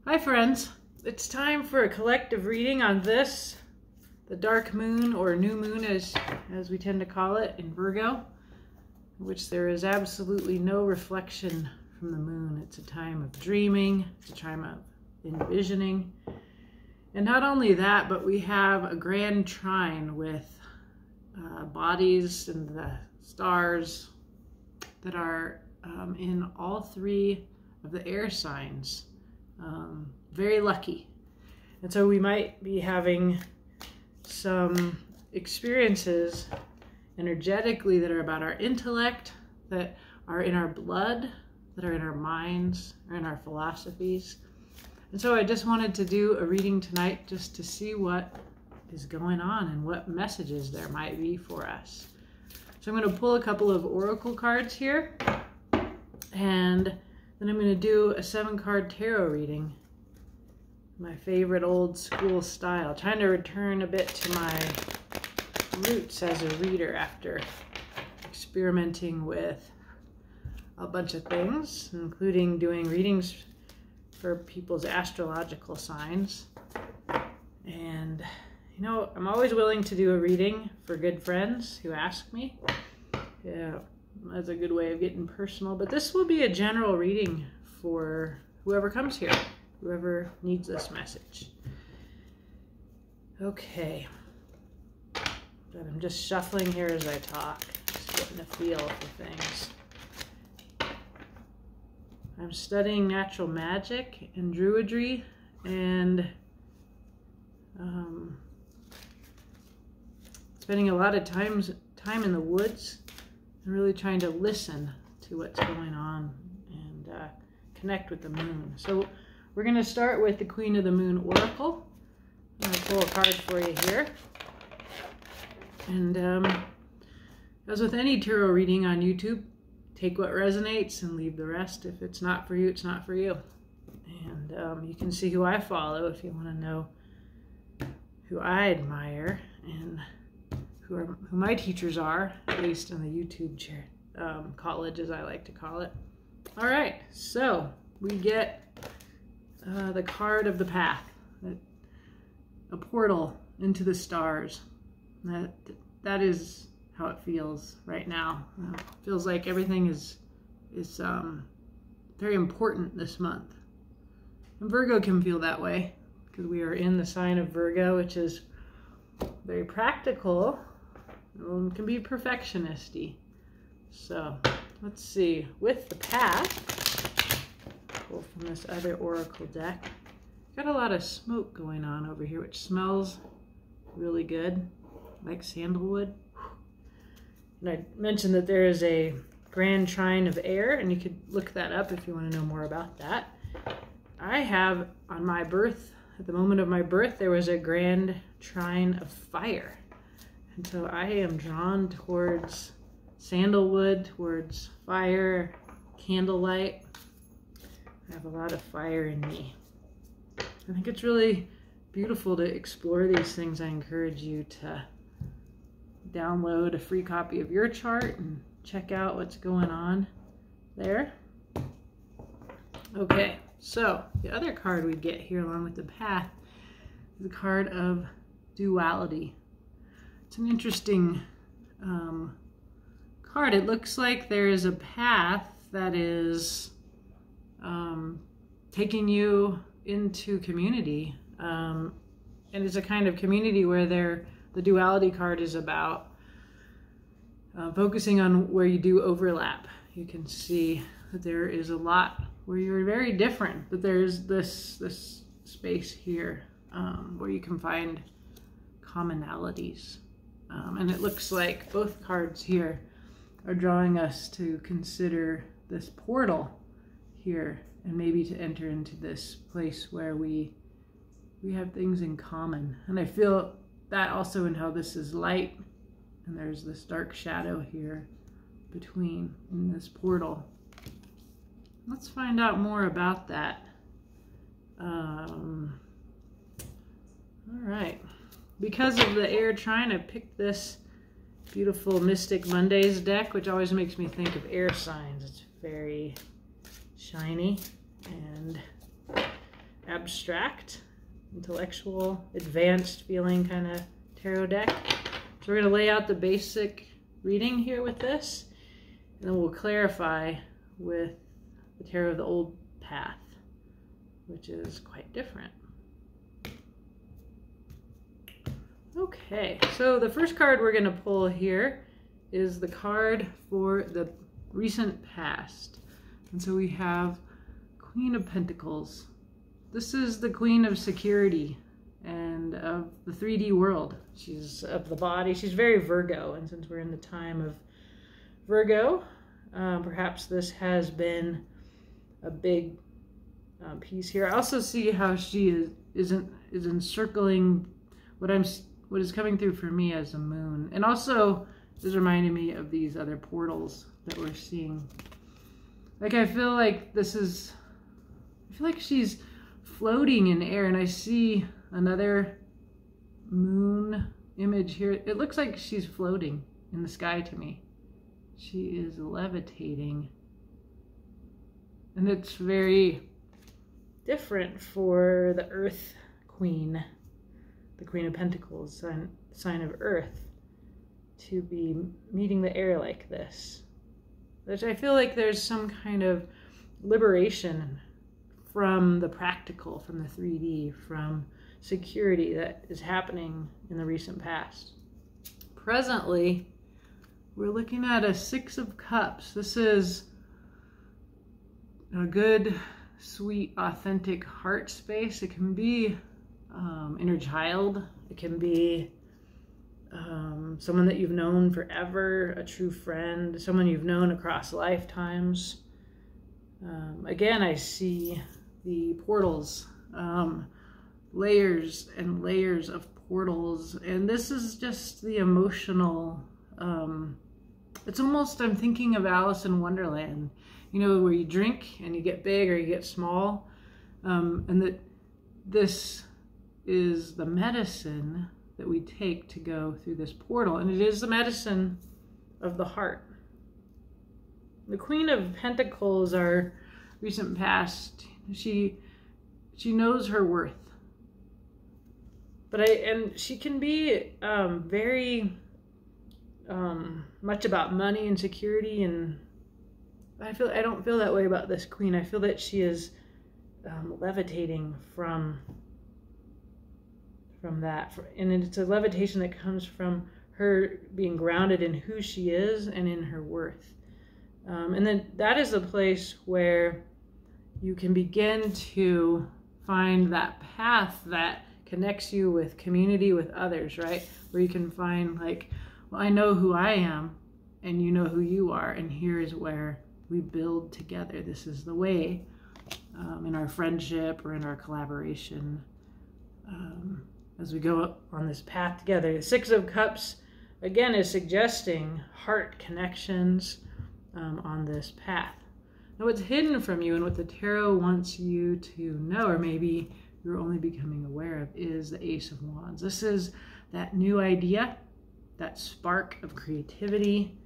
Hi friends, it's time for a collective reading on this, the dark moon or new moon as we tend to call it in Virgo, in which there is absolutely no reflection from the moon. It's a time of dreaming, it's a time of envisioning. And not only that, but we have a grand trine with bodies and the stars that are in all three of the air signs. Very lucky. And so we might be having some experiences energetically that are about our intellect, that are in our blood, that are in our minds, or in our philosophies. And so I just wanted to do a reading tonight just to see what is going on and what messages there might be for us. So I'm going to pull a couple of oracle cards here, and then I'm going to do a 7-card tarot reading, my favorite old school style, trying to return a bit to my roots as a reader after experimenting with a bunch of things, including doing readings for people's astrological signs. And you know, I'm always willing to do a reading for good friends who ask me. Yeah, that's a good way of getting personal, but this will be a general reading for whoever comes here, whoever needs this message. Okay, but I'm just shuffling here as I talk, just getting a feel for things. I'm studying natural magic and druidry, and spending a lot of time in the woods and really trying to listen to what's going on and connect with the moon. So we're going to start with the Queen of the Moon Oracle. I'm going to pull a card for you here. And as with any tarot reading on YouTube, take what resonates and leave the rest. If it's not for you, it's not for you. And you can see who I follow if you want to know who I admire and who my teachers are, at least in the YouTube chair, college as I like to call it. All right, so we get the card of the path, a portal into the stars. That is how it feels right now. It feels like everything is very important this month. And Virgo can feel that way because we are in the sign of Virgo, which is very practical and can be perfectionist-y. So let's see, with the path, pull from this other oracle deck. Got a lot of smoke going on over here, which smells really good, like sandalwood. And I mentioned that there is a grand trine of air, and you could look that up if you want to know more about that. I have, on my birth, at the moment of my birth, there was a grand trine of fire. And so I am drawn towards sandalwood, towards fire, candlelight. I have a lot of fire in me. I think it's really beautiful to explore these things. I encourage you to download a free copy of your chart and check out what's going on there. Okay, so the other card we get here along with the path is the card of duality. It's an interesting card. It looks like there is a path that is taking you into community, and it's a kind of community where the duality card is about focusing on where you do overlap. You can see that there is a lot where you're very different, but there's this space here where you can find commonalities. And it looks like both cards here are drawing us to consider this portal here and maybe to enter into this place where we have things in common. And I feel that also in how this is light and there's this dark shadow here between in this portal. Let's find out more about that. All right. Because of the air trine, I picked this beautiful Mystic Mondays deck, which always makes me think of air signs. It's very shiny and abstract, intellectual, advanced feeling kind of tarot deck. So we're going to lay out the basic reading here with this, and then we'll clarify with the tarot of the old path, which is quite different. Okay, so the first card we're going to pull here is the card for the recent past. And so we have Queen of Pentacles. This is the Queen of Security and of the 3D world. She's of the body. She's very Virgo, and since we're in the time of Virgo, perhaps this has been a big piece here. I also see how she is encircling what is coming through for me as a moon, and also is reminding me of these other portals that we're seeing. Like I feel like she's floating in air, and I see another moon image here. It looks like she's floating in the sky to me. She is levitating, and it's very different for the Earth Queen, the Queen of Pentacles, sign of Earth, to be meeting the air like this. Which I feel like there's some kind of liberation from the practical, from the 3D, from security that is happening in the recent past. Presently, we're looking at a 6 of Cups. This is a good, sweet, authentic heart space. It can be inner child. It can be someone that you've known forever, a true friend, someone you've known across lifetimes. Again, I see the portals, layers and layers of portals, and this is just the emotional, it's almost, I'm thinking of Alice in Wonderland, you know, where you drink and you get big or you get small, and that this is the medicine that we take to go through this portal, and it is the medicine of the heart. The Queen of Pentacles, our recent past, she knows her worth, and she can be very much about money and security, and I don't feel that way about this Queen. I feel that she is levitating from that, and it's a levitation that comes from her being grounded in who she is and in her worth. And then that is the place where you can begin to find that path that connects you with community, with others, right? Where you can find like, well, I know who I am and you know who you are, and here is where we build together. This is the way, in our friendship or in our collaboration, as we go on this path together. The 6 of Cups, again, is suggesting heart connections on this path. Now, what's hidden from you and what the tarot wants you to know, or maybe you're only becoming aware of, is the Ace of Wands. This is that new idea, that spark of creativity,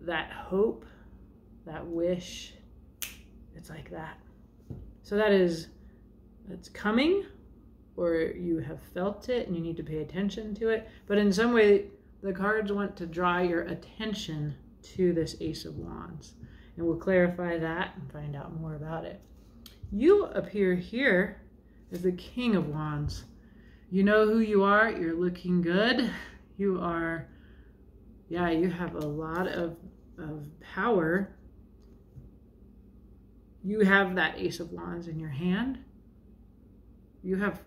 that hope, that wish. It's like that. So it's coming, or you have felt it and you need to pay attention to it. But in some way, the cards want to draw your attention to this Ace of Wands. And we'll clarify that and find out more about it. You appear here as the King of Wands. You know who you are. You're looking good. You are, yeah, you have a lot of power. You have that Ace of Wands in your hand. You have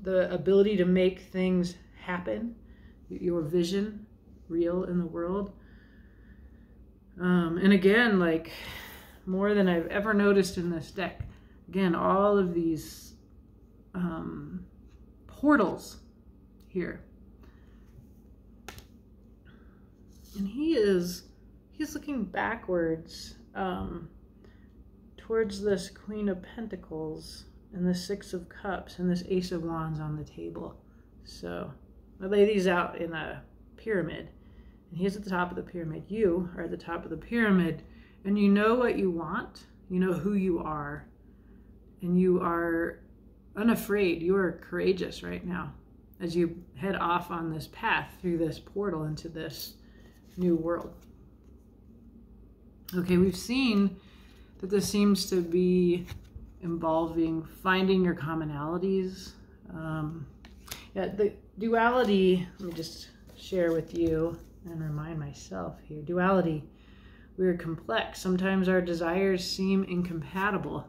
the ability to make things happen, your vision real in the world. And again, like more than I've ever noticed in this deck, again, all of these portals here. And he's looking backwards towards this Queen of Pentacles and the 6 of Cups and this Ace of Wands on the table. So I lay these out in a pyramid, and he's at the top of the pyramid. You are at the top of the pyramid, and you know what you want. You know who you are, and you are unafraid. You are courageous right now as you head off on this path through this portal into this new world. Okay, we've seen that this seems to be involving finding your commonalities. Yeah, the duality, let me just share with you and remind myself here. Duality, we're complex. Sometimes our desires seem incompatible.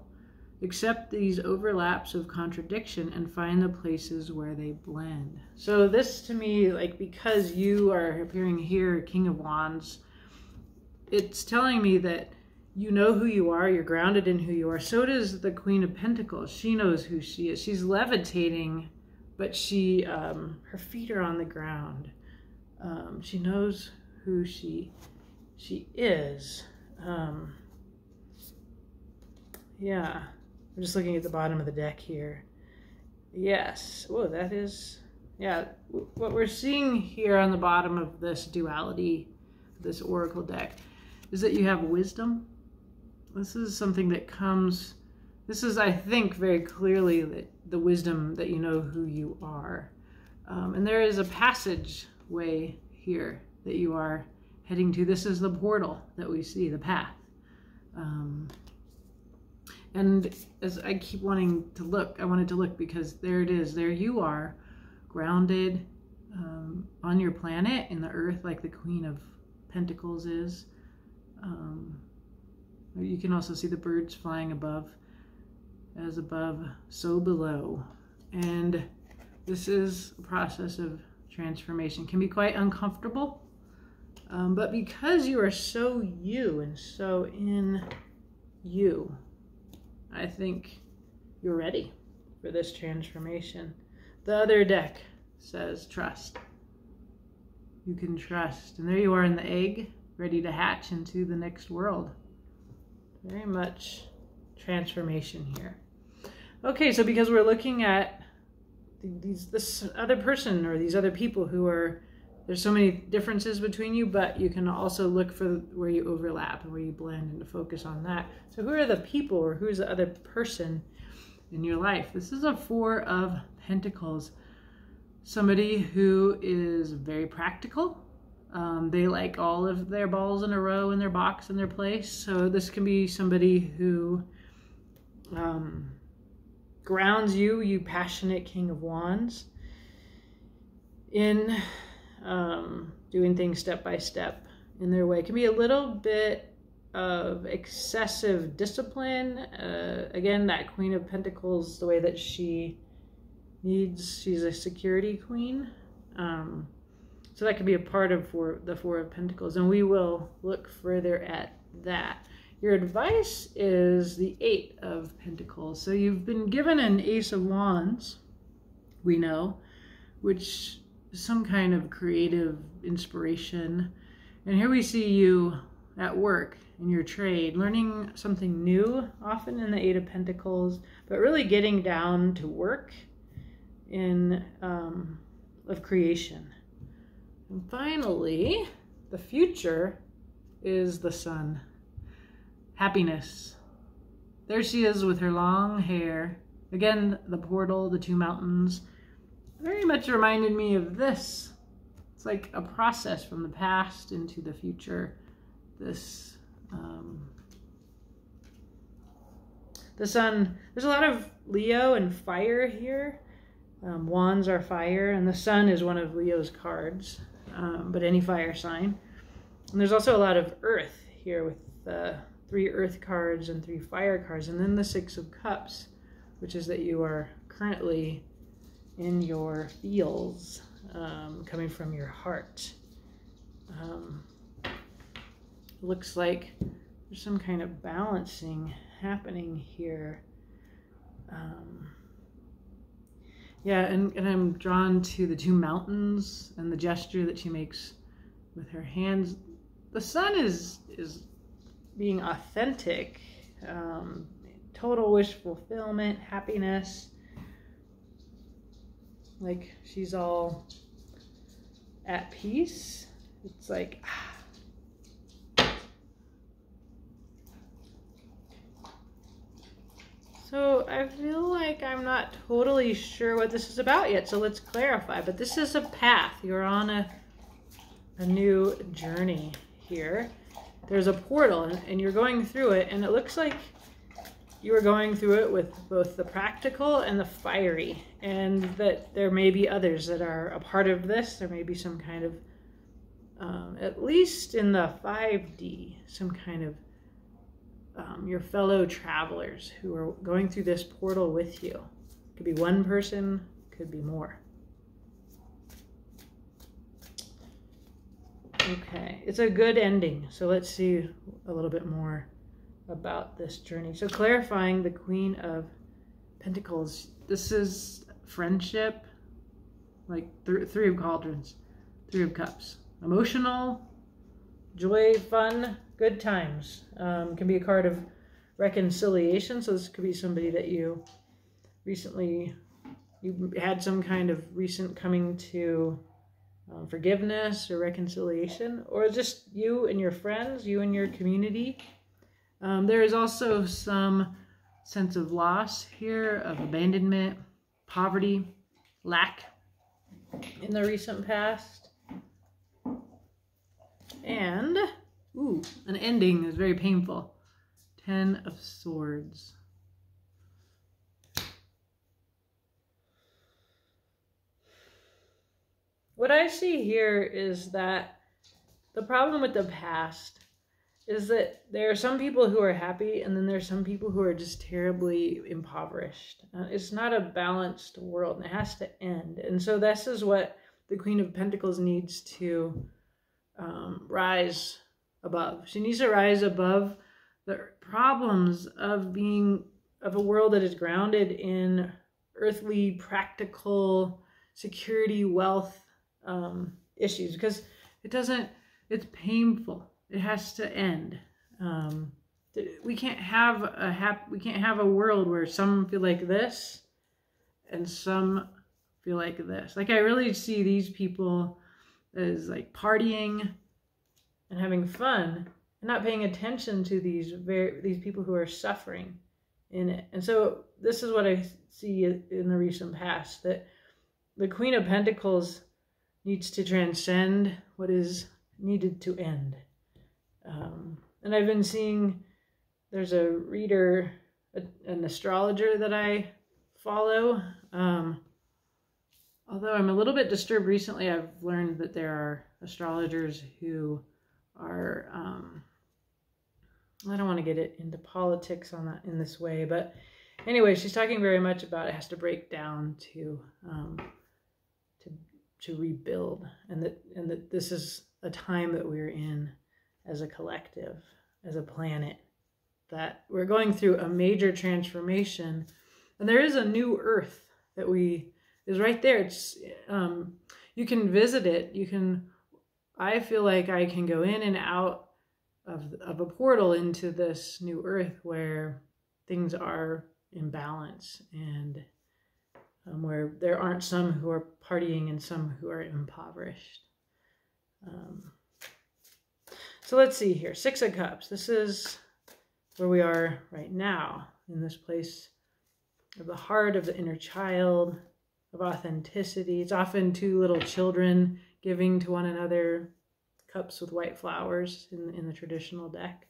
Accept these overlaps of contradiction and find the places where they blend. So this to me, like, because you are appearing here, King of Wands, it's telling me that you know who you are, you're grounded in who you are. So does the Queen of Pentacles. She knows who she is. She's levitating, but she, her feet are on the ground. She knows who she is. Yeah. I'm just looking at the bottom of the deck here. Yes. Oh, that is, yeah. What we're seeing here on the bottom of this duality, this oracle deck, is that you have wisdom. This is something that comes, this is, I think, very clearly that the wisdom that you know who you are. And there is a passageway here that you are heading to. This is the portal that we see, the path. And as I keep wanting to look, I wanted to look because there it is. There you are, grounded on your planet, in the earth, like the Queen of Pentacles is. You can also see the birds flying above. As above, so below. And this is a process of transformation. Can be quite uncomfortable. But because you are so you and so in you, I think you're ready for this transformation. The other deck says trust. You can trust. And there you are in the egg, ready to hatch into the next world. Very much transformation here. Okay, so because we're looking at this other person or these other people who are, there's so many differences between you, but you can also look for where you overlap and where you blend and to focus on that. So who are the people, or who's the other person in your life? This is a Four of Pentacles. Somebody who is very practical. They like all of their balls in a row in their box in their place. So this can be somebody who grounds you, you passionate King of Wands, in doing things step by step in their way. It can be a little bit of excessive discipline. Again, that Queen of Pentacles, the way that she needs, she's a security queen. So that could be a part of the Four of Pentacles, and we will look further at that. Your advice is the Eight of Pentacles. So you've been given an Ace of Wands, we know, which is some kind of creative inspiration. And here we see you at work in your trade, learning something new, often in the Eight of Pentacles, but really getting down to work in of creation. And finally, the future is the Sun. Happiness. There she is with her long hair. Again, the portal, the two mountains. Very much reminded me of this. It's like a process from the past into the future. This, the Sun, there's a lot of Leo and fire here. Wands are fire, and the Sun is one of Leo's cards, but any fire sign. And there's also a lot of earth here with 3 earth cards and 3 fire cards, and then the Six of Cups, which is that you are currently in your feels, coming from your heart. Looks like there's some kind of balancing happening here. Yeah, and I'm drawn to the two mountains and the gesture that she makes with her hands. The Sun is being authentic, total wish fulfillment, happiness. Like she's all at peace. It's like, So I feel like I'm not totally sure what this is about yet, so let's clarify. But this is a path. You're on a new journey here. There's a portal, and you're going through it, and it looks like you are going through it with both the practical and the fiery, and that there may be others that are a part of this. There may be some kind of, at least in the 5D, some kind of your fellow travelers who are going through this portal with you. Could be one person, could be more. Okay, it's a good ending. So let's see a little bit more about this journey. So clarifying the Queen of Pentacles. This is friendship, like Three of Cauldrons, Three of Cups. Emotional, joy, fun, good times. Can be a card of reconciliation. So this could be somebody that you recently, you had some kind of recent coming to forgiveness or reconciliation, or just you and your friends, you and your community. There is also some sense of loss here, of abandonment, poverty, lack in the recent past. And, ooh, an ending is very painful. 10 of Swords. What I see here is that the problem with the past is that there are some people who are happy, and then there's some people who are just terribly impoverished. It's not a balanced world, and it has to end. And so this is what the Queen of Pentacles needs to rise above. She needs to rise above the problems of a world that is grounded in earthly, practical, security, wealth issues, because it's painful. It has to end. We can't have a world where some feel like this and some feel like this. Like, I really see these people as like partying and having fun and not paying attention to these people who are suffering in it. And so this is what I see in the recent past, that the Queen of Pentacles needs to transcend what is needed to end. And I've been seeing, there's a reader, an astrologer that I follow. Although I'm a little bit disturbed recently, I've learned that there are astrologers who are, I don't want to get it into politics on that in this way, but anyway, she's talking very much about it has to break down to rebuild, and that this is a time that we're in as a collective, as a planet, that we're going through a major transformation, and there is a new Earth that is right there. It's you can visit it. I feel like I can go in and out of a portal into this new Earth where things are in balance, and where there aren't some who are partying and some who are impoverished. So let's see here. 6 of Cups. This is where we are right now, in this place of the heart, of the inner child, of authenticity. It's often two little children giving to one another cups with white flowers in the traditional deck.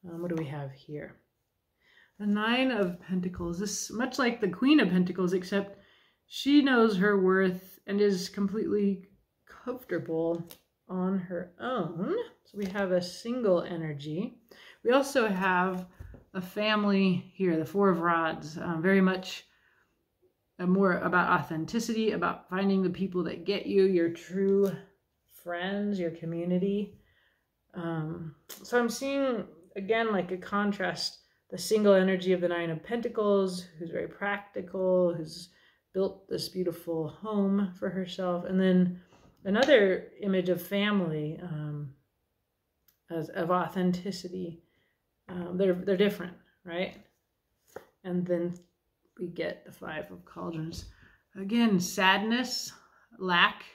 What do we have here? The 9 of Pentacles. This is much like the Queen of Pentacles, except she knows her worth and is completely comfortable on her own. So we have a single energy. We also have a family here, the 4 of Rods, very much more about authenticity, about finding the people that get you, your true friends, your community. So I'm seeing, again, like a contrast, the single energy of the 9 of Pentacles, who's very practical, who's built this beautiful home for herself, and then another image of family, of authenticity. They're different, right? And then we get the 5 of Cauldrons. Again, sadness, lack.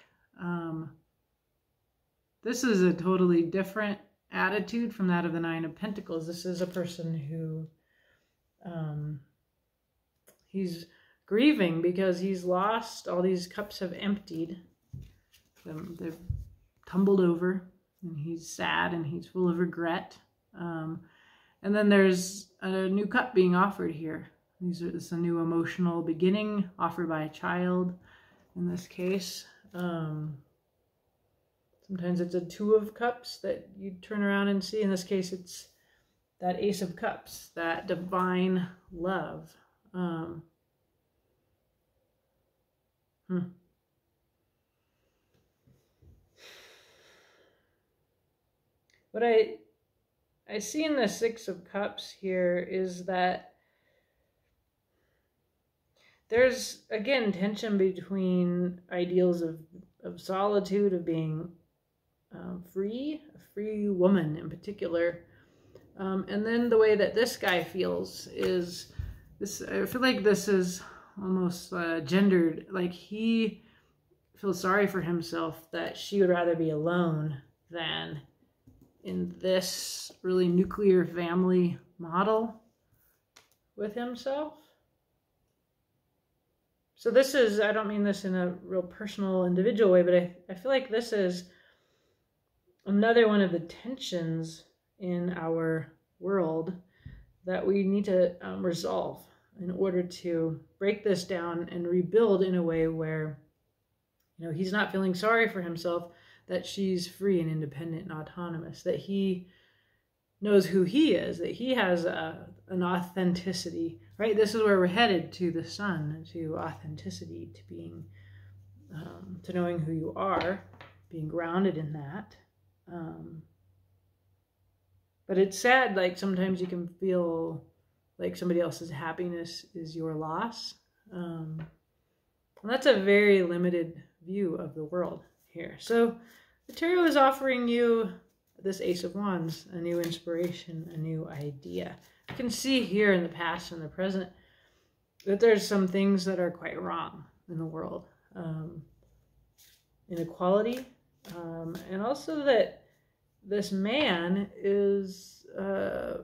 This is a totally different attitude from that of the 9 of Pentacles. This is a person who He's grieving because he's lost. All these cups have emptied. They've tumbled over, and he's sad and he's full of regret. And then there's a new cup being offered here. It's a new emotional beginning offered by a child in this case. Sometimes it's a two of cups that you turn around and see. In this case, it's that Ace of Cups, that divine love. What I see in the Six of Cups here is that there's, again, tension between ideals of solitude, of being free, a free woman in particular. And then the way that this guy feels is this. I feel like this is almost gendered. Like he feels sorry for himself that she would rather be alone than in this really nuclear family model with himself. So this is, I don't mean this in a real personal, individual way, but I feel like this is another one of the tensions in our world that we need to resolve in order to break this down and rebuild in a way where, you know, he's not feeling sorry for himself, that she's free and independent and autonomous, that he knows who he is, that he has an authenticity, right? This is where we're headed, to the sun, to authenticity, to being, to knowing who you are, being grounded in that. But it's sad, like sometimes you can feel like somebody else's happiness is your loss. And that's a very limited view of the world here. So the tarot is offering you this Ace of Wands, a new inspiration, a new idea. You can see here in the past and the present that there's some things that are quite wrong in the world. Inequality, and also that this man is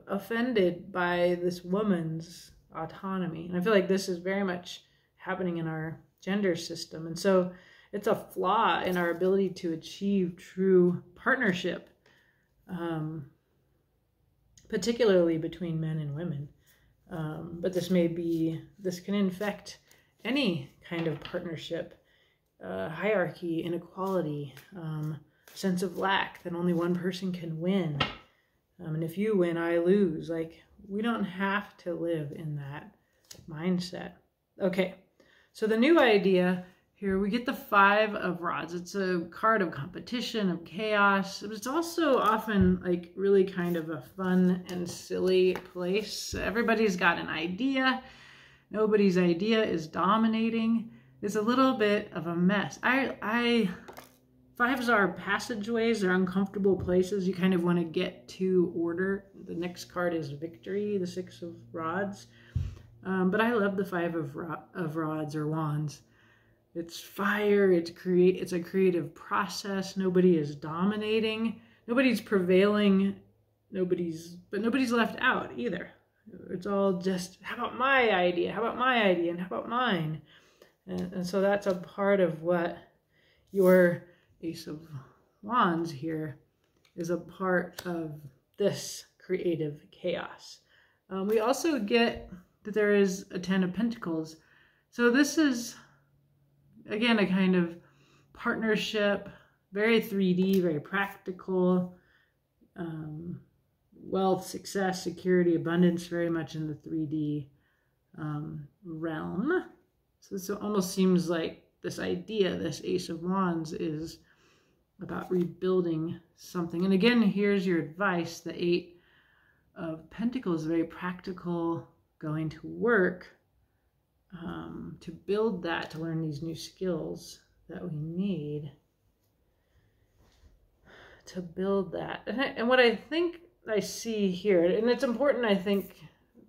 offended by this woman's autonomy. And I feel like this is very much happening in our gender system. And so it's a flaw in our ability to achieve true partnership, particularly between men and women. But this can infect any kind of partnership, hierarchy, inequality, sense of lack, that only one person can win. And if you win, I lose. Like, we don't have to live in that mindset. Okay, so the new idea here, we get the Five of Rods. It's a card of competition, of chaos. But it's also often like really kind of a fun and silly place. Everybody's got an idea. Nobody's idea is dominating. It's a little bit of a mess. Fives are passageways. They're uncomfortable places. You kind of want to get to order. The next card is Victory, the Six of Rods. But I love the Five of Rods or Wands. It's fire. It's a creative process. Nobody is dominating. Nobody's prevailing. Nobody's left out either. It's all just, how about my idea? How about my idea? And how about mine? And so that's a part of what your Ace of Wands here is, a part of this creative chaos. We also get that there is a Ten of Pentacles. So this is, again, a kind of partnership, very 3D, very practical, wealth, success, security, abundance, very much in the 3D realm. So this almost seems like this idea, this Ace of Wands, is about rebuilding something. And again, here's your advice. The Eight of Pentacles is very practical, going to work to build that, to learn these new skills that we need to build that. And what I think I see here, and it's important, I think,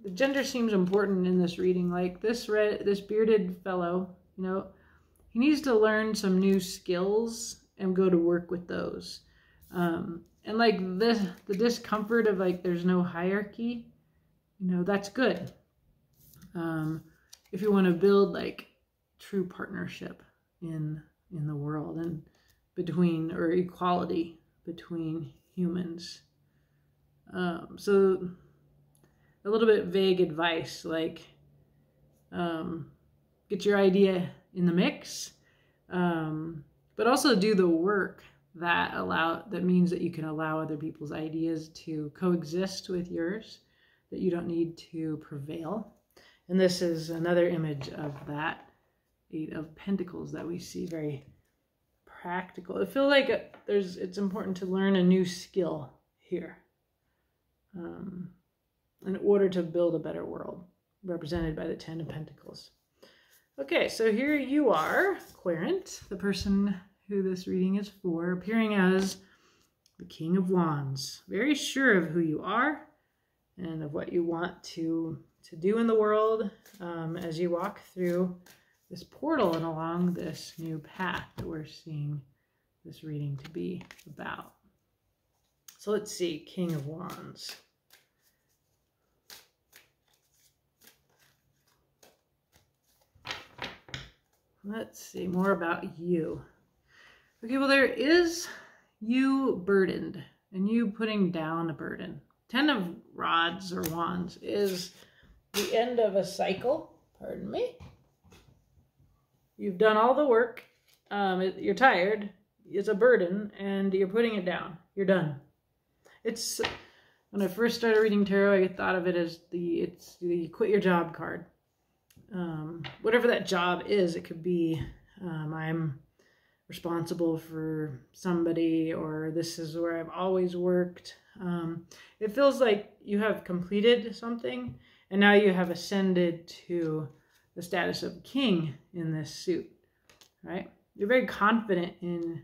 the gender seems important in this reading. Like this bearded fellow, you know, he needs to learn some new skills and go to work with those. And like the discomfort of like there's no hierarchy, you know, that's good. if you want to build like true partnership in the world and between, or equality between humans. So a little bit vague advice, like get your idea in the mix, but also do the work that means that you can allow other people's ideas to coexist with yours, that you don't need to prevail. And this is another image of that 8 of Pentacles that we see, very practical. I feel like it's important to learn a new skill here in order to build a better world, represented by the 10 of Pentacles. Okay, so here you are, Querent, the person who this reading is for, appearing as the King of Wands, very sure of who you are and of what you want to do in the world as you walk through this portal and along this new path that we're seeing this reading to be about. So let's see, King of Wands. Let's see more about you. Okay, well, there is you burdened and you putting down a burden. 10 of Rods or Wands is the end of a cycle. Pardon me. You've done all the work. You're tired. It's a burden and you're putting it down. You're done. It's, when I first started reading tarot, I thought of it as it's the quit your job card. Whatever that job is, it could be I'm responsible for somebody, or this is where I've always worked. It feels like you have completed something and now you have ascended to the status of king in this suit, right? You're very confident in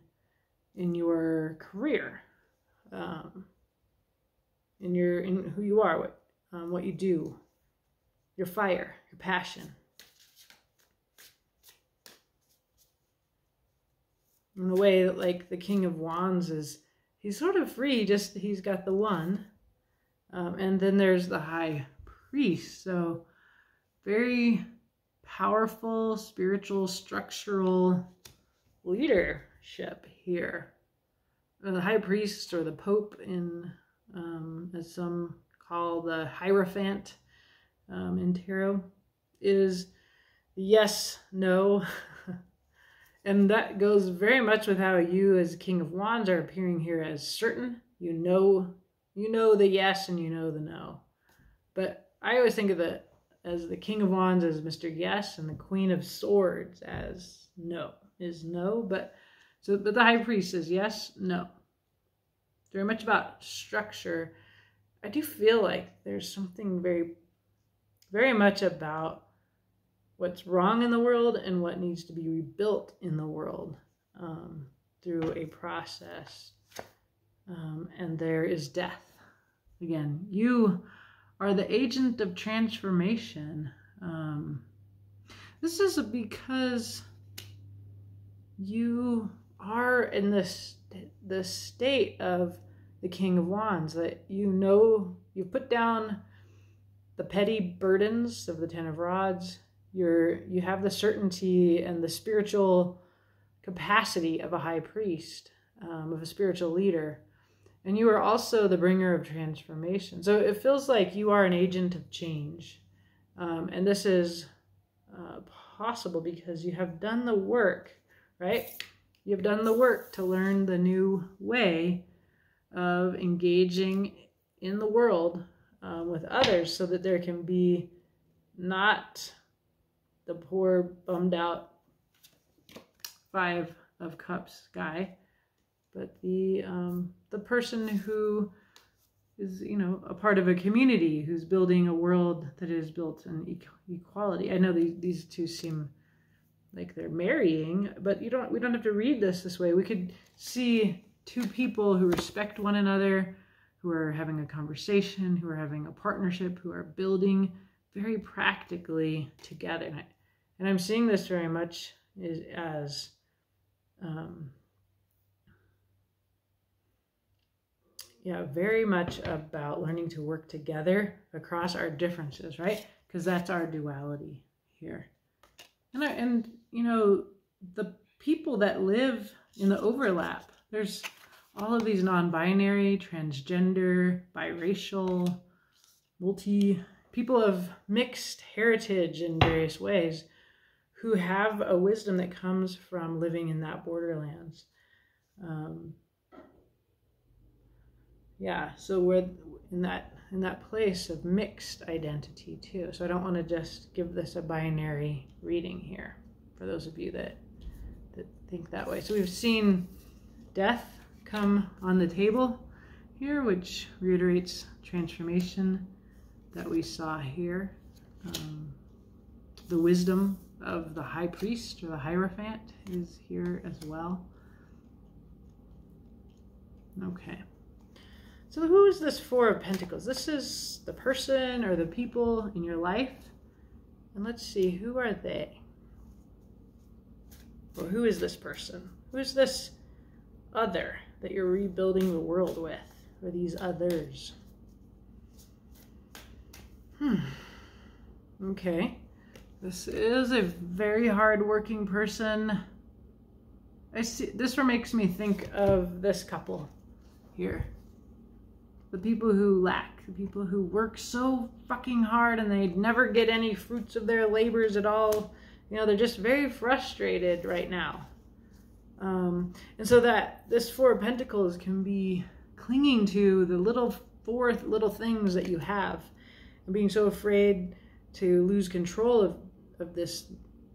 your career, in who you are, what you do, your fire, your passion. In a way that, like, the King of Wands he's sort of free, he's got the one. And then there's the High Priest. So very powerful, spiritual, structural leadership here. The High Priest, or the Pope as some call the Hierophant in tarot, is yes, no. And that goes very much with how you as King of Wands are appearing here as certain. You know the yes and you know the no. But I always think of it as the King of Wands as Mr. Yes and the Queen of Swords as no, is no. But the High Priest is yes, no. Very much about structure. I do feel like there's something very, very much about what's wrong in the world and what needs to be rebuilt in the world through a process. And there is death. Again, you are the agent of transformation. This is because you are in this state of the King of Wands, that you put down the petty burdens of the 10 of Rods. You have the certainty and the spiritual capacity of a high priest, of a spiritual leader. And you are also the bringer of transformation. So it feels like you are an agent of change. And this is possible because you have done the work, right? You've done the work to learn the new way of engaging in the world with others, so that there can be not the poor, bummed out 5 of Cups guy, but the person who is, a part of a community, who's building a world that is built on equality. I know these two seem like they're marrying, but we don't have to read this way. We could see 2 people who respect one another, who are having a conversation, who are having a partnership, who are building very practically together. And I'm seeing this very much as very much about learning to work together across our differences, right? Because that's our duality here. And you know, the people that live in the overlap, there's all of these non-binary, transgender, biracial, people of mixed heritage in various ways who have a wisdom that comes from living in that borderlands. Yeah, so we're in that place of mixed identity too. So I don't want to just give this a binary reading here for those of you that think that way. So we've seen death come on the table here, which reiterates transformation that we saw here. The wisdom of the high priest or the Hierophant is here as well. Okay. So who is this Four of Pentacles? This is the person or the people in your life. And let's see, who are they? Or who is this person? Who is this other that you're rebuilding the world with? Or these others? Okay. This is a very hardworking person. This makes me think of this couple here. The people who lack, the people who work so fucking hard and they never get any fruits of their labors at all. You know, they're just very frustrated right now. And so that this Four of Pentacles can be clinging to the little things that you have and being so afraid to lose control of this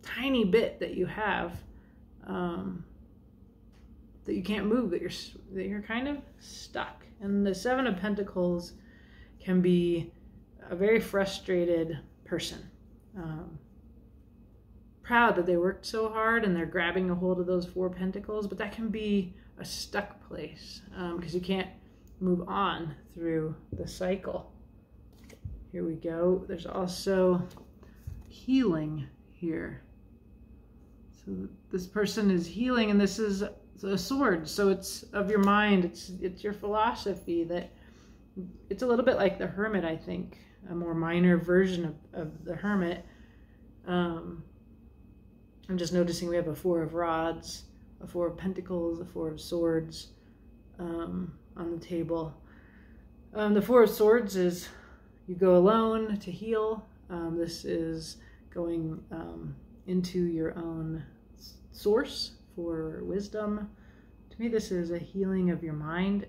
tiny bit that you have, that you can't move, that you're kind of stuck. And the Seven of Pentacles can be a very frustrated person, proud that they worked so hard and they're grabbing a hold of those Four Pentacles, but that can be a stuck place because you can't move on through the cycle. Here we go. There's also healing here. So this person is healing, and this is a sword, so it's of your mind, it's your philosophy. That it's a little bit like the Hermit, I think, a more minor version of the Hermit. I'm just noticing we have a Four of Rods, a Four of Pentacles, a Four of Swords on the table. The Four of Swords is you go alone to heal. This is going into your own source for wisdom. To me, this is a healing of your mind,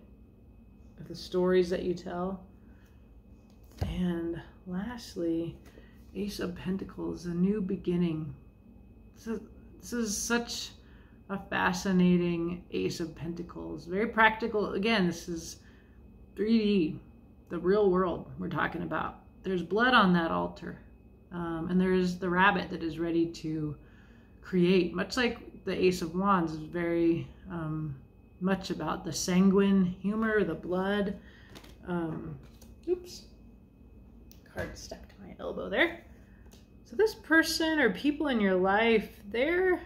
of the stories that you tell. And lastly, Ace of Pentacles, a new beginning. This is such a fascinating Ace of Pentacles. Very practical. Again, this is 3D, the real world we're talking about. There's blood on that altar. And there's the rabbit that is ready to create, much like the Ace of Wands is very much about the sanguine humor, the blood. Oops, card stuck to my elbow there. So this person or people in your life, they're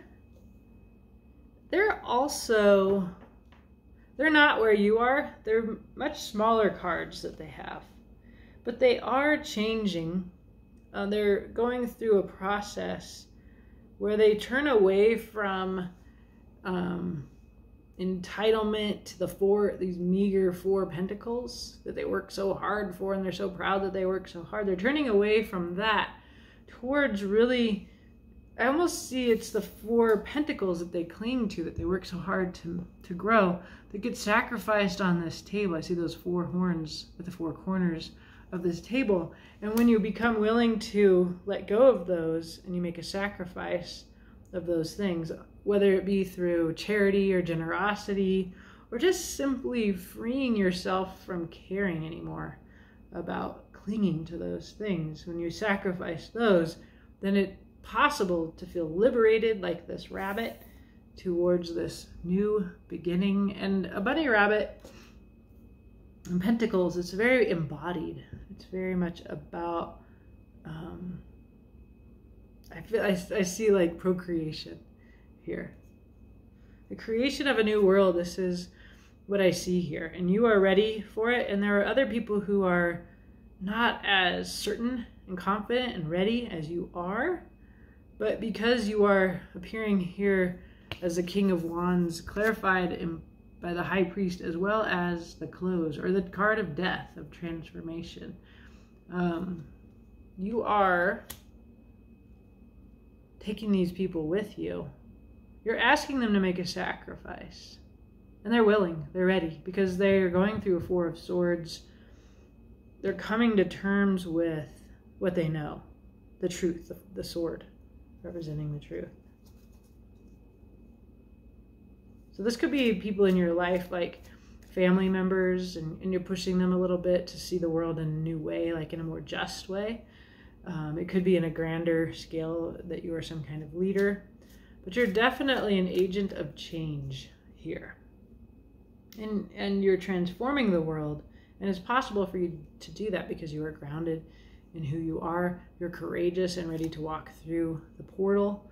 not where you are. They're much smaller cards that they have, but they are changing. They're going through a process where they turn away from entitlement to these meager Four Pentacles that they work so hard for, and they're so proud that they work so hard. They're turning away from that towards really, I almost see it's the Four Pentacles that they cling to, that they work so hard to grow, that get sacrificed on this table. I see those four horns at the four corners of this table. And when you become willing to let go of those and you make a sacrifice of those things, whether it be through charity or generosity, or just simply freeing yourself from caring anymore about clinging to those things, when you sacrifice those, then it's possible to feel liberated like this rabbit towards this new beginning. And a bunny rabbit in Pentacles, it's very embodied. It's very much about, I see like procreation here. The creation of a new world. This is what I see here. And you are ready for it. And there are other people who are not as certain and confident and ready as you are. But because you are appearing here as the King of Wands, clarified by the High Priest, as well as the Close, or the card of death, of transformation, you are taking these people with you. You're asking them to make a sacrifice. And they're willing, they're ready, because they're going through a Four of Swords. They're coming to terms with what they know, the truth, the sword representing the truth. So this could be people in your life, like family members, and you're pushing them a little bit to see the world in a new way, like in a more just way. It could be in a grander scale that you are some kind of leader, but you're definitely an agent of change here. And you're transforming the world, and it's possible for you to do that because you are grounded in who you are. You're courageous and ready to walk through the portal.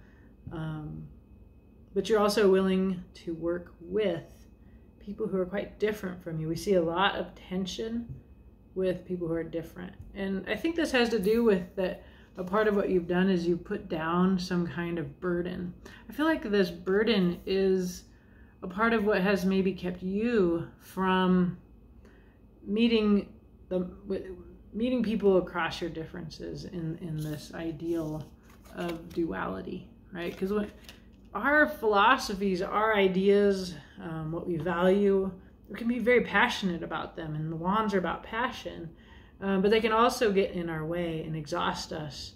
But you're also willing to work with people who are quite different from you. We see a lot of tension with people who are different. And I think this has to do with that a part of what you've done is you put down some kind of burden. I feel like this burden is a part of what has maybe kept you from meeting people across your differences in this ideal of duality, right? Because our philosophies, our ideas, what we value, we can be very passionate about them, and the wands are about passion, but they can also get in our way and exhaust us,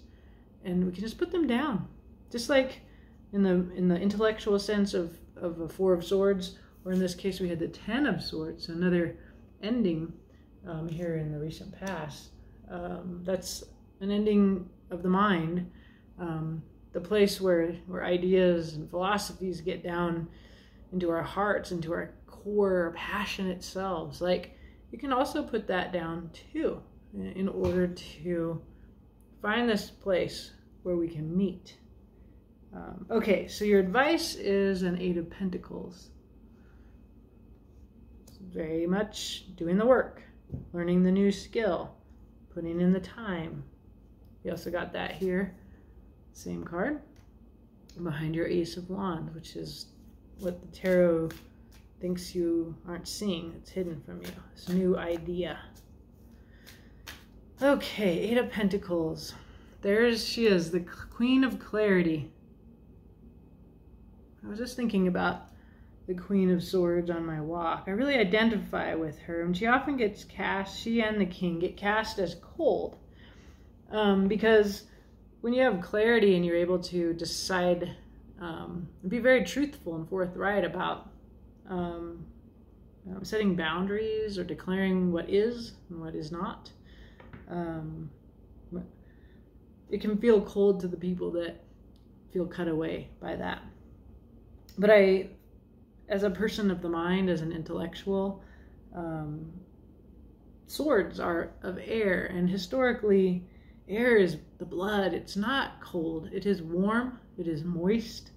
and we can just put them down. Just like in the intellectual sense of a Four of Swords, or in this case we had the Ten of Swords, another ending here in the recent past. That's an ending of the mind, the place where ideas and philosophies get down into our hearts, into our core passionate selves. Like, you can also put that down too, in order to find this place where we can meet. Okay, so your advice is an Eight of Pentacles. It's very much doing the work, learning the new skill, putting in the time. You also got that here, same card, behind your Ace of Wands, which is what the tarot thinks you aren't seeing. It's hidden from you. This new idea. Okay, Eight of Pentacles. She is, the Queen of Clarity. I was just thinking about the Queen of Swords on my walk. I really identify with her, and she often gets cast, she and the King get cast as cold. Because when you have clarity and you're able to decide, be very truthful and forthright about setting boundaries or declaring what is and what is not, it can feel cold to the people that feel cut away by that. But as a person of the mind, as an intellectual, swords are of air, and historically air is the blood. It's not cold. It is warm. It is moist.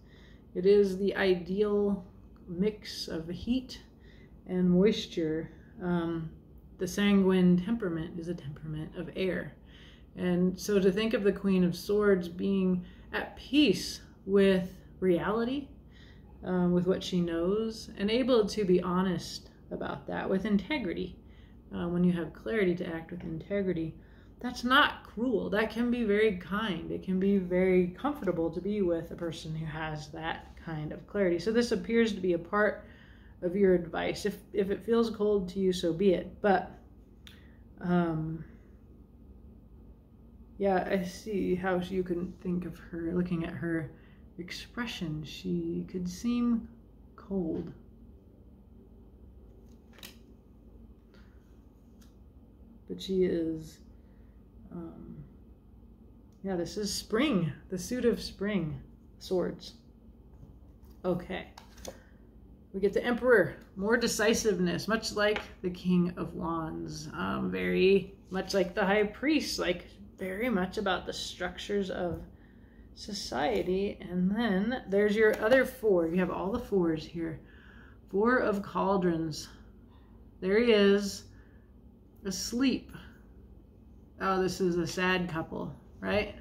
It is the ideal mix of heat and moisture. The sanguine temperament is a temperament of air. And so to think of the Queen of Swords being at peace with reality, with what she knows, and able to be honest about that with integrity. When you have clarity to act with integrity, that's not cruel. That can be very kind. It can be very comfortable to be with a person who has that kind of clarity. So this appears to be a part of your advice. If it feels cold to you, so be it. But yeah, I see how you can think of her, looking at her expression, she could seem cold. But she is, yeah, this is spring, the suit of spring, swords. Okay, we get the Emperor, more decisiveness, much like the King of Wands, very much like the High Priest, like very much about the structures of society. And then there's your other four. You have all the fours here. Four of Cauldrons. There he is, asleep. Oh, this is a sad couple, right?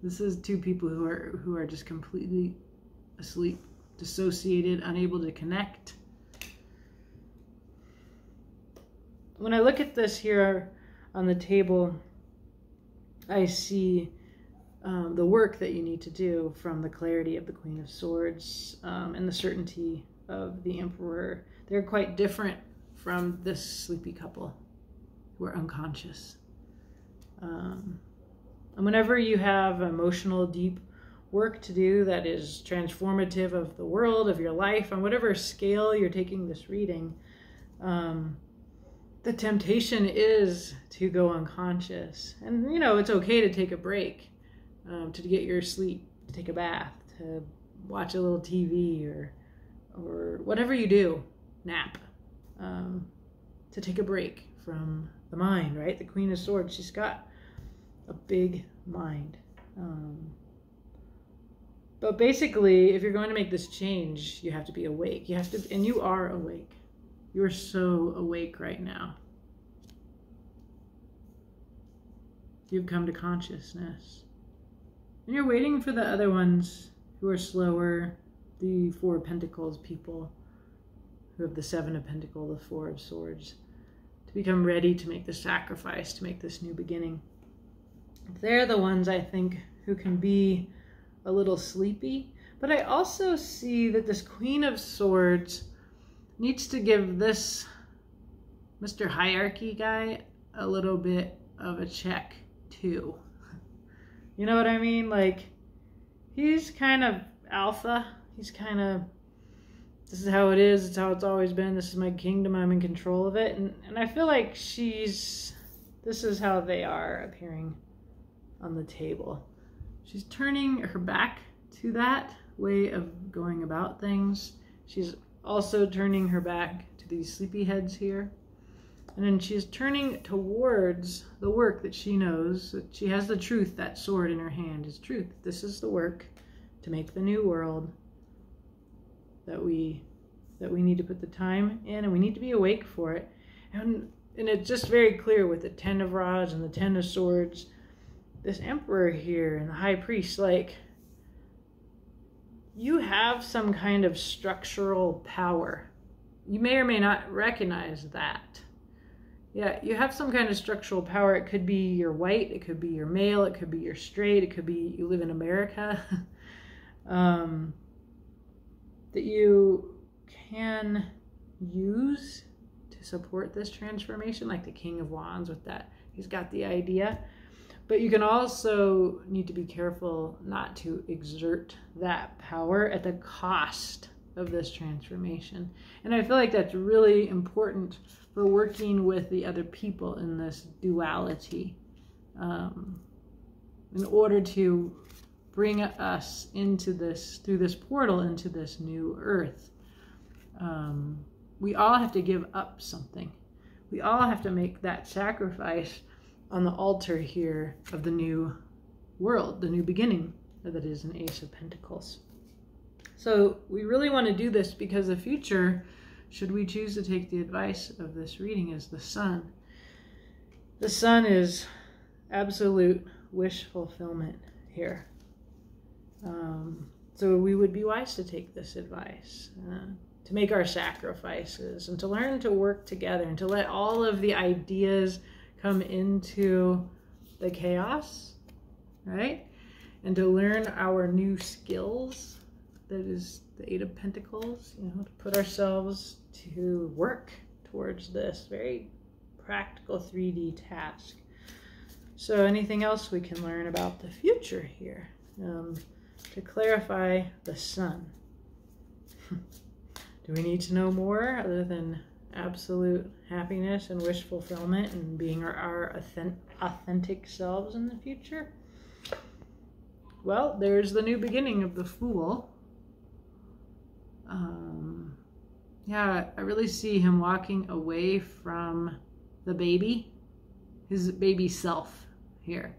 This is two people who are just completely asleep, dissociated, unable to connect. When I look at this here on the table, I see the work that you need to do from the clarity of the Queen of Swords and the certainty of the Emperor. They're quite different from this sleepy couple who are unconscious. And whenever you have emotional, deep work to do that is transformative of the world, of your life, on whatever scale you're taking this reading, the temptation is to go unconscious. And, you know, it's okay to take a break, to get your sleep, to take a bath, to watch a little TV or whatever you do, nap, to take a break from the mind, right? The Queen of Swords, she's got a big mind. But basically, if you're going to make this change, you have to be awake. You have to, and you are awake. You're so awake right now. You've come to consciousness. And you're waiting for the other ones who are slower, the Four of Pentacles people, who have the Seven of Pentacles, the Four of Swords, to become ready to make the sacrifice, to make this new beginning. They're the ones, I think, who can be a little sleepy. But I also see that this Queen of Swords needs to give this Mr. Hierarchy guy a little bit of a check too. You know what I mean? Like, he's kind of alpha. He's kind of, this is how it is. It's how it's always been. This is my kingdom. I'm in control of it. And I feel like this is how they are appearing on the table. She's turning her back to that way of going about things. She's also turning her back to these sleepyheads here. And then she's turning towards the work that she knows. That she has the truth. That sword in her hand is truth. This is the work to make the new world that we need to put the time in, and we need to be awake for it. And it's just very clear with the Ten of Rods and the Ten of Swords, this Emperor here and the High Priest, like, you have some kind of structural power. You may or may not recognize that. Yeah, you have some kind of structural power. It could be you're white, it could be you're male, it could be you're straight, it could be you live in America. That you can use to support this transformation, like the King of Wands with that. He's got the idea. But you can also need to be careful not to exert that power at the cost of this transformation. And I feel like that's really important for working with the other people in this duality, in order to bring us into this, through this portal, into this new earth. We all have to give up something. We all have to make that sacrifice on the altar here of the new world, the new beginning that is an Ace of Pentacles. So we really want to do this because the future, should we choose to take the advice of this reading, is the Sun. The Sun is absolute wish fulfillment here. So we would be wise to take this advice, to make our sacrifices, and to learn to work together, and to let all of the ideas come into the chaos, right? And to learn our new skills, that is the Eight of Pentacles, you know, to put ourselves to work towards this very practical 3D task. So anything else we can learn about the future here, to clarify the Sun? Do we need to know more other than absolute happiness and wish fulfillment and being our authentic selves in the future? Well, there's the new beginning of the Fool. Yeah, I really see him walking away from the baby, his baby self here.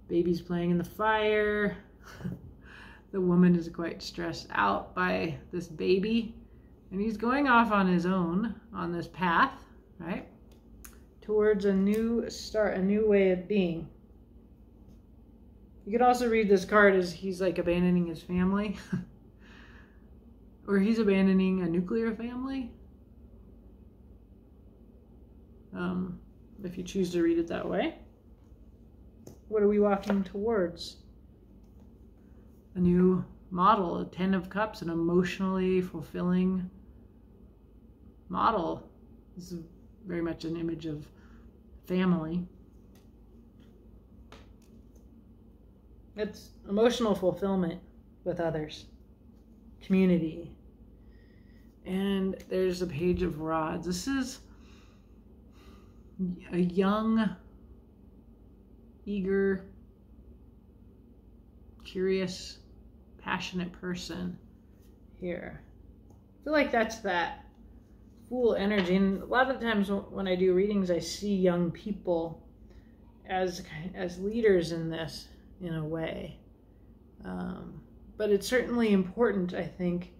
Baby's playing in the fire. The woman is quite stressed out by this baby. And he's going off on his own on this path, right? Towards a new start, a new way of being. You could also read this card as he's like abandoning his family. Or he's abandoning a nuclear family. If you choose to read it that way. What are we walking towards? A new model, a 10 of Cups, an emotionally fulfilling model. This is very much an image of family. It's emotional fulfillment with others, community. And there's a Page of Rods. This is a young, eager, curious, passionate person here. I feel like that's that Fool energy. And a lot of the times when I do readings, I see young people as leaders in this, in a way. But it's certainly important, I think,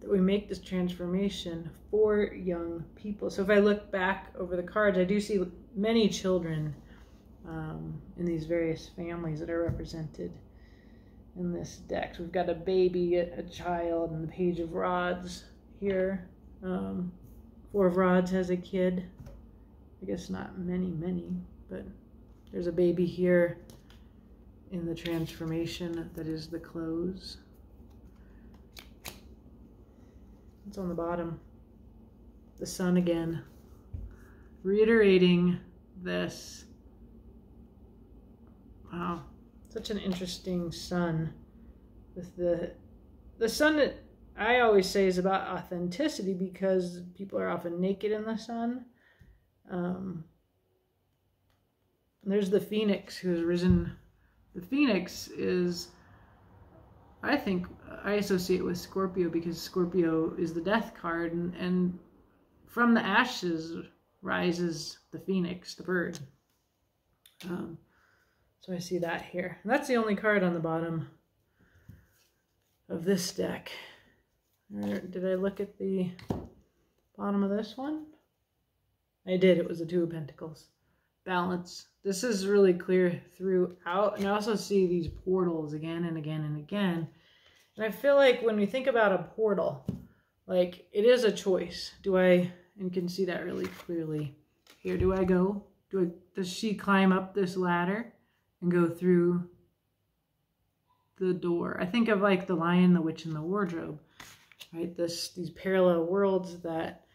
that we make this transformation for young people. So if I look back over the cards, I do see many children in these various families that are represented in this deck. So we've got a baby, a child, and the Page of Rods here. Four of Rods has a kid. I guess not many, but there's a baby here in the transformation that is the close. It's on the bottom. The Sun again, reiterating this. Wow, such an interesting sun. With the sun that I always say is about authenticity, because people are often naked in the sun. There's the Phoenix who has risen. The Phoenix is, I think, I associate with Scorpio, because Scorpio is the death card, and from the ashes rises the Phoenix, the bird. So I see that here. And that's the only card on the bottom of this deck. Or did I look at the bottom of this one? I did. It was the Two of Pentacles. Balance. This is really clear throughout. And I also see these portals again and again and again. And I feel like when we think about a portal, like, it is a choice. And you can see that really clearly here. Do I go? Does she climb up this ladder and go through the door? I think of like the Lion, the Witch, and the Wardrobe, right? These parallel worlds that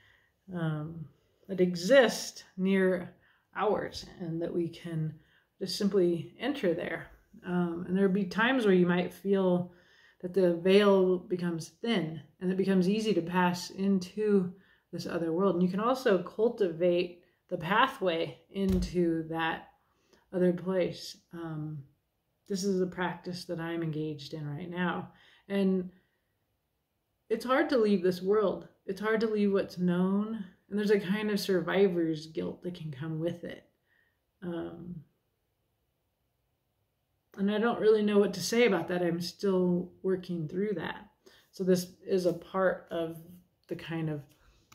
exist near ours, and that we can just simply enter there. And there'll be times where you might feel that the veil becomes thin, and it becomes easy to pass into this other world. And you can also cultivate the pathway into that other place. This is a practice that I'm engaged in right now. And it's hard to leave this world. It's hard to leave what's known. And there's a kind of survivor's guilt that can come with it. And I don't really know what to say about that. I'm still working through that. So this is a part of the kind of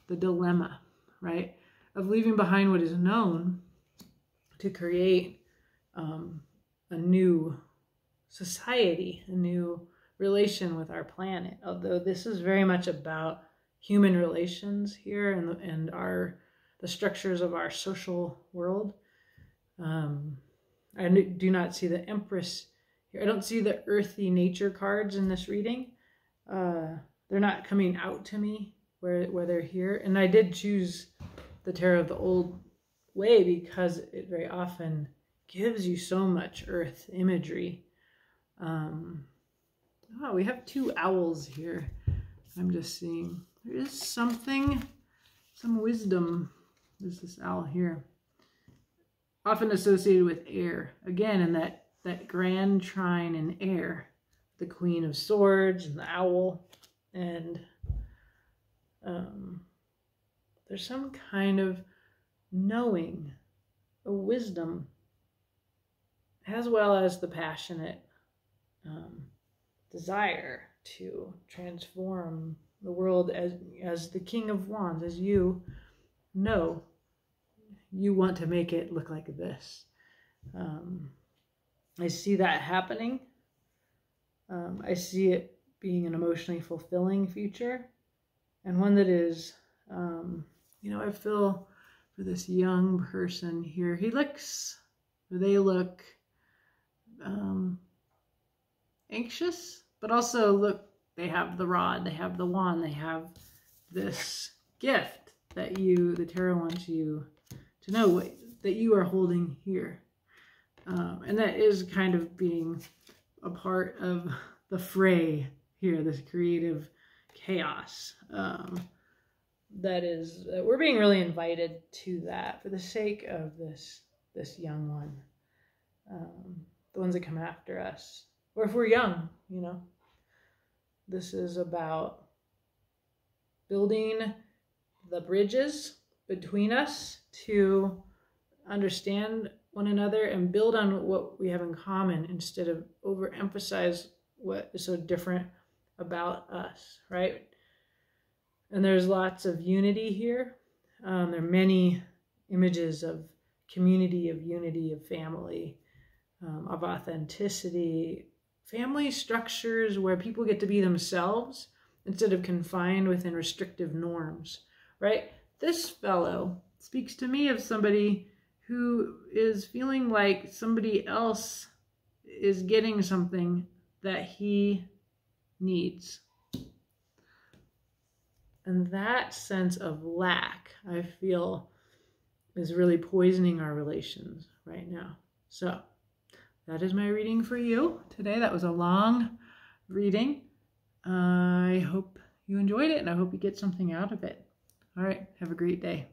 the dilemma, right? Of leaving behind what is known to create a new society, a new relation with our planet. Although this is very much about human relations here, and the structures of our social world. I do not see the Empress here. I don't see the earthy nature cards in this reading. They're not coming out to me where they're here. And I did choose the Tarot of the Old Way because it very often gives you so much earth imagery. Oh, we have two owls here. I'm just seeing. There is some wisdom. There's this owl here. Often associated with air. Again, in that grand trine in air. The Queen of Swords and the owl. And there's some kind of knowing, a wisdom, as well as the passionate desire to transform the world as the King of Wands, as you know. You want to make it look like this. I see that happening. I see it being an emotionally fulfilling future, and one that is, I feel for this young person here, they look anxious, but also they have the rod, they have the wand, they have this gift that the tarot wants you to know that you are holding here. And that is kind of being a part of the fray here, this creative chaos. We're being really invited to that for the sake of this young one. The ones that come after us. Or if we're young, This is about building the bridges between us to understand one another and build on what we have in common instead of overemphasize what is so different about us, right? And there's lots of unity here. There are many images of community, of unity, of family, of authenticity, family structures where people get to be themselves instead of confined within restrictive norms, right? This fellow speaks to me of somebody who is feeling like somebody else is getting something that he needs. And that sense of lack, I feel, is really poisoning our relations right now. So that is my reading for you today. That was a long reading. I hope you enjoyed it, and I hope you get something out of it. All right, have a great day.